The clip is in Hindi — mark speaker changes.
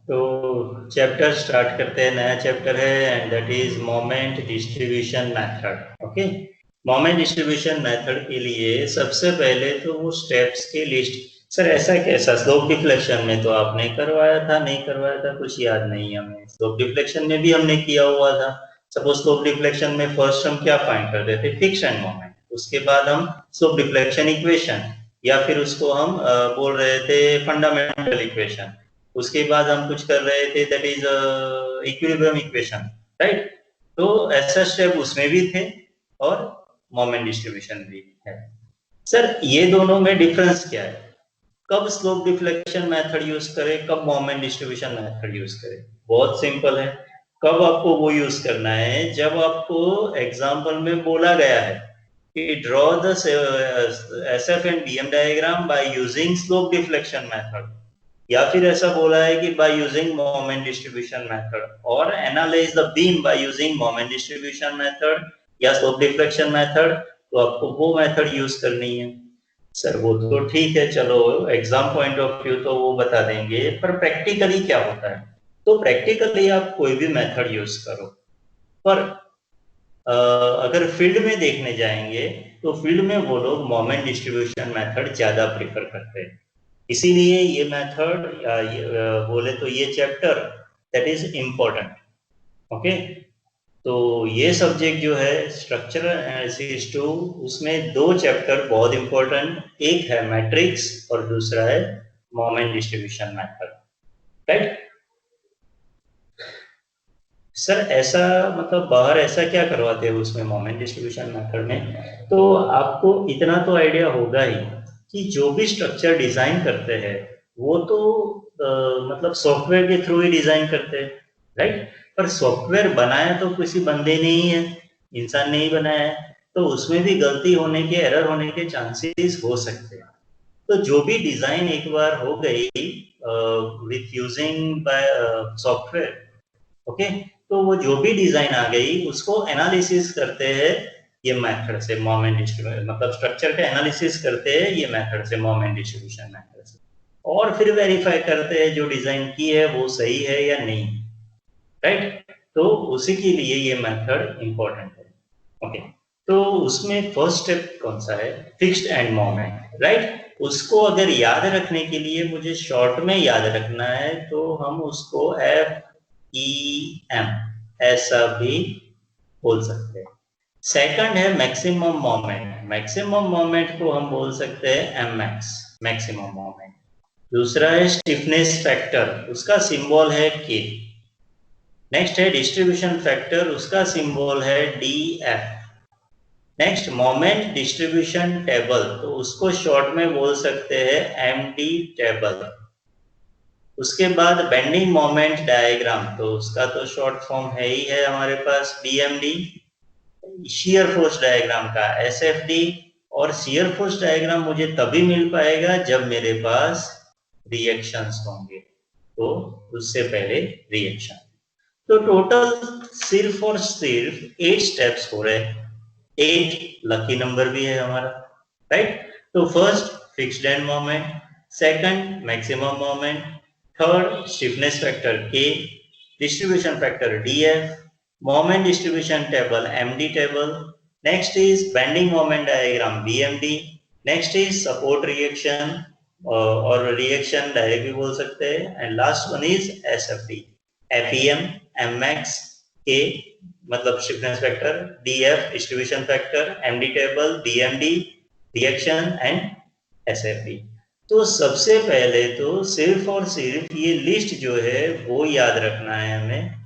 Speaker 1: तो चैप्टर स्टार्ट करते हैं, नया चैप्टर है and that is moment distribution method. Okay, moment distribution method के लिए सबसे पहले तो वो स्टेप्स की लिस्ट। सर ऐसा कैसा, स्लोप डिफ्लेक्शन में तो आपने करवाया था, नहीं करवाया था, कुछ याद नहीं हमें। स्लोप डिफ्लेक्शन में भी हमने किया हुआ था। सपोज स्लोप डिफ्लेक्शन में फर्स्ट हम क्या फाइंड करते थे, फिक्स एंड मोमेंट। उसके बाद हम स्लोप डिफ्लेक्शन इक्वेशन, या फिर उसको हम बोल रहे थे फंडामेंटल इक्वेशन। उसके बाद हम कुछ कर रहे थे that is equilibrium equation, right. तो ऐसा स्टेप उसमें भी थे और मोमेंट डिस्ट्रीब्यूशन भी है। सर ये दोनों में डिफरेंस क्या है, कब स्लोप डिफ्लेक्शन मेथड यूज करें, कब मोमेंट डिस्ट्रीब्यूशन मेथड यूज करें? बहुत सिंपल है। कब आपको वो यूज करना है, जब आपको एग्जाम्पल में बोला गया है कि draw the SF and BM diagram by using slope deflection method, या फिर ऐसा बोला है कि by using moment distribution method, और analyse the beam by using moment distribution method या स्लोप डिफ्लेक्शन मेथड, तो आपको वो मेथड यूज करनी है। सर वो तो ठीक है, चलो एग्जाम पॉइंट ऑफ व्यू तो वो बता देंगे, पर प्रैक्टिकली क्या होता है? तो प्रैक्टिकली आप कोई भी मेथड यूज करो, पर अगर फील्ड में देखने जाएंगे तो फील्ड में वो लोग मोमेंट डिस्ट्रीब्यूशन मेथड ज्यादा प्रेफर करते हैं। इसीलिए ये मेथड बोले तो ये chapter that is important. Okay, तो ये सब्जेक्ट जो है स्ट्रक्चरल एनालिसिस 2, उसमें दो चैप्टर बहुत इंपॉर्टेंट, एक है मैट्रिक्स और दूसरा है moment distribution method, right. Sir ऐसा मतलब बाहर ऐसा क्या करवाते हैं उसमें मोमेंट डिस्ट्रीब्यूशन मेथड में, तो आपको इतना तो आइडिया होगा ही कि जो भी स्ट्रक्चर डिजाइन करते हैं वो तो मतलब सॉफ्टवेयर के थ्रू ही डिजाइन करते हैं, राइट। पर सॉफ्टवेयर बनाया तो किसी बंदे ने ही है, इंसान ने ही बनाया है, तो उसमें भी गलती होने के, एरर होने के चांसेस हो सकते हैं। तो जो भी डिजाइन एक बार हो गई with using by software, okay, तो वो जो भी डिजाइन आ गई उसको एनालिसिस करते हैं ये मेथड से, मोमेंट डिस्ट्रीब्यूशन मतलब स्ट्रक्चर का एनालिसिस करते हैं ये मेथड से, मोमेंट डिस्ट्रीब्यूशन मेथड से, और फिर वेरीफाई करते हैं जो डिजाइन की है वो सही है या नहीं, राइट। तो उसी के लिए ये मेथड इंपॉर्टेंट है। ओके, तो उसमें फर्स्ट स्टेप कौन सा है, फिक्स्ड एंड मोमेंट, राइट। उसको अगर याद रखने के लिए मुझे शॉर्ट में याद रखना है तो हम उसको एफ ई एम ऐसा भी बोल सकते हैं। सेकंड है मैक्सिमम मोमेंट, मैक्सिमम मोमेंट को हम बोल सकते हैं एम एक्स, मैक्सिमम मोमेंट। दूसरा है स्टिफनेस फैक्टर, उसका सिंबल है के। नेक्स्ट है डिस्ट्रीब्यूशन फैक्टर, उसका सिंबल है D F. Next moment distribution table, तो उसको शॉर्ट में बोल सकते हैं एम डी टेबल। उसके बाद बेंडिंग मोमेंट डायग्राम, तो उसका तो शॉर्ट फॉर्म है ही है हमारे पास बीएमडी। शियर फोर्स डायग्राम का एसएफडी, और शियर फोर्स डायग्राम मुझे तभी मिल पाएगा जब मेरे पास रिएक्शंस होंगे, तो उससे पहले रिएक्शन। तो टोटल सिर्फ और सिर्फ 8 स्टेप्स हो रहे हैं, 8 लकी नंबर भी है हमारा, राइट। तो first fixed end moment, second maximum moment, third stiffness factor K, distribution factor DF, moment distribution table MD table, next is bending moment diagram BMD, next is support reaction और रिएक्शन डायरेक्ट भी बोल सकते हैं, and last one is SFD, FEM, MX, K मतलब stiffness factor, DF distribution factor, MD table, BMD reaction and SFD. तो सबसे पहले तो सिर्फ और सिर्फ ये लिस्ट जो है वो याद रखना है हमें